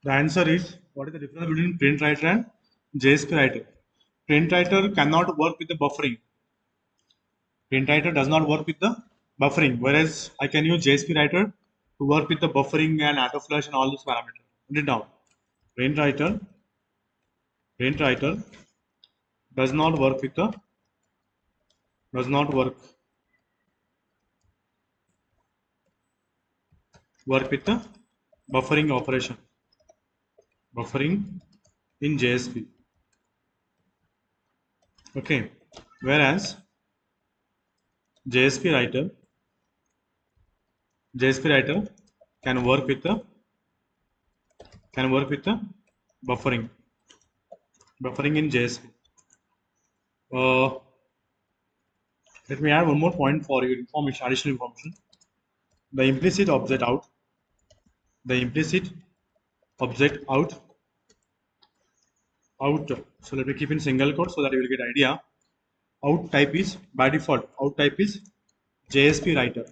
The answer is, what is the difference between PrintWriter and JspWriter? PrintWriter cannot work with the buffering. PrintWriter does not work with the buffering, whereas I can use JspWriter to work with the buffering and autoflush and all those parameters. Put it down. PrintWriter does not work with the does not work with the buffering operation. Buffering in JSP. Okay, whereas JSP writer can work with the buffering in JSP. Let me add one more point for your information, additional information. The implicit object out. The implicit object out. So let me keep in single quote so that you will get idea. Out type is by default. Out type is JSP writer.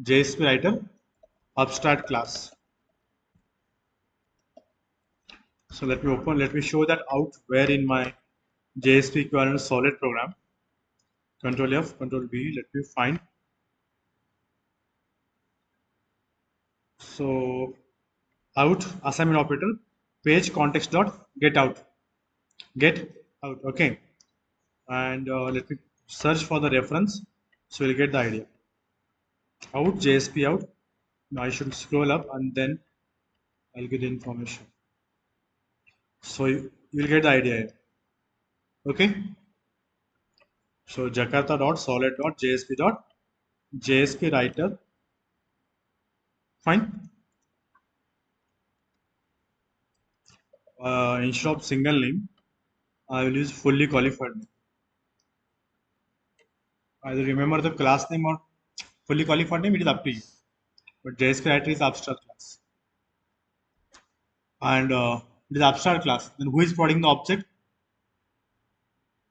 JSP writer abstract class. So let me show that out where in my JSP equivalent solid program. Control F, Control V, let me find. So out assignment operator, pageContext.getOut. Get out, okay. And let me search for the reference so you'll get the idea. Out JSP out. Now I should scroll up and then I'll get the information. So you'll get the idea here. Okay. So jakarta.servlet.jsp.JspWriter. Fine. Instead of single name, I will use fully qualified name. Either remember the class name or fully qualified name, it is up to you. But JspWriter is abstract class. And it is abstract class. Then who is providing the object?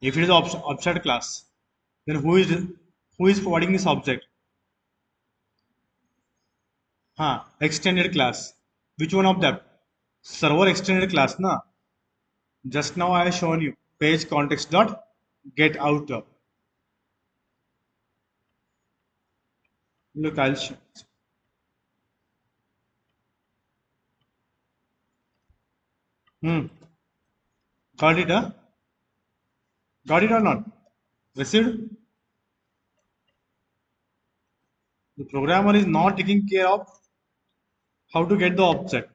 If it is abstract class, then who is providing this object? Extended class. Which one of them? Server extended class, na? Just now I have shown you pageContext.getOut. Look, I'll show. Got it, huh? Got it or not? Received? The programmer is not taking care of how to get the object.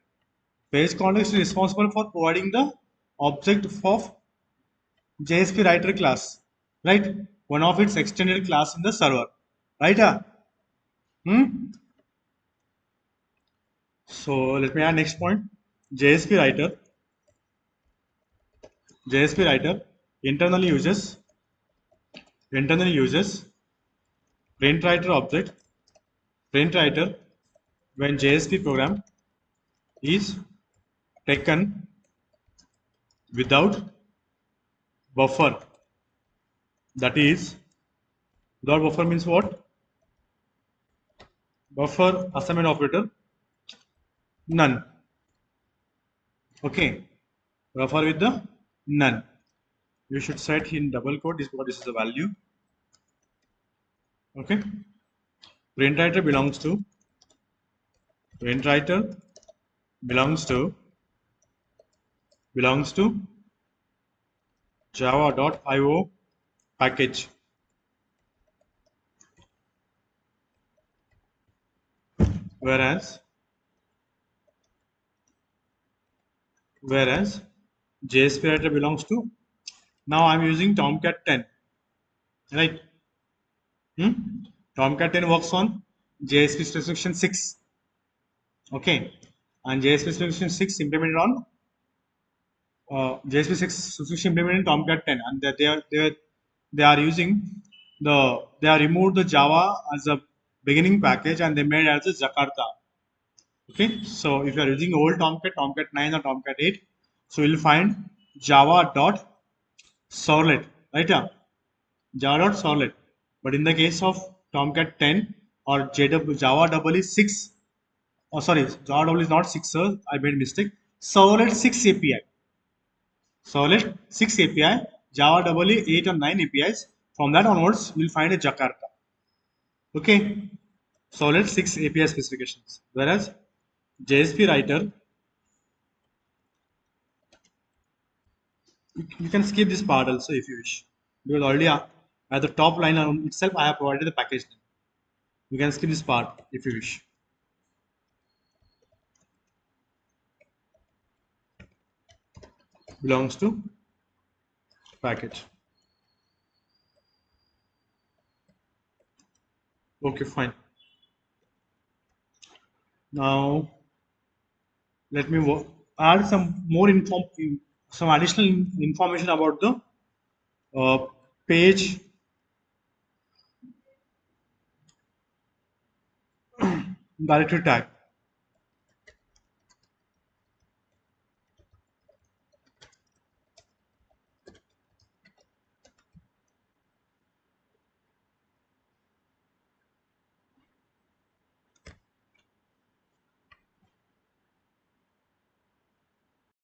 PageContext is responsible for providing the object of JspWriter class, right? One of its extended class in the server, right? So let me add next point. JspWriter internally uses PrintWriter object. PrintWriter when JSP program is taken without buffer. That is, without buffer means what? Buffer assignment operator none. Okay, buffer with the none. You should set in double quote this because this is the value. Okay, PrintWriter belongs to java.io package. Whereas JspWriter belongs to, now I'm using Tomcat 10, right? Tomcat 10 works on JSP specification 6. Okay, and JSP specification 6 implemented on JSP 6 specification implemented in Tomcat 10, and they are removed the Java as a beginning package and they made as a Jakarta. Okay, so if you are using old Tomcat 9 or Tomcat 8, so you'll find java.servlet, right? Java.servlet. But in the case of Tomcat 10 or Java EE 6, Oh, sorry, Java double is not 6. I made mistake. Servlet 6 API. Servlet 6 API. Java double is 8 or 9 APIs. From that onwards, you'll find a Jakarta. Okay. Servlet 6 API specifications. Whereas JSP writer, you can skip this part also if you wish. Because already at the top line itself, I have provided the package name. You can skip this part if you wish. Belongs to package. Okay, fine. Now let me add some additional information about the uh, page directory tag.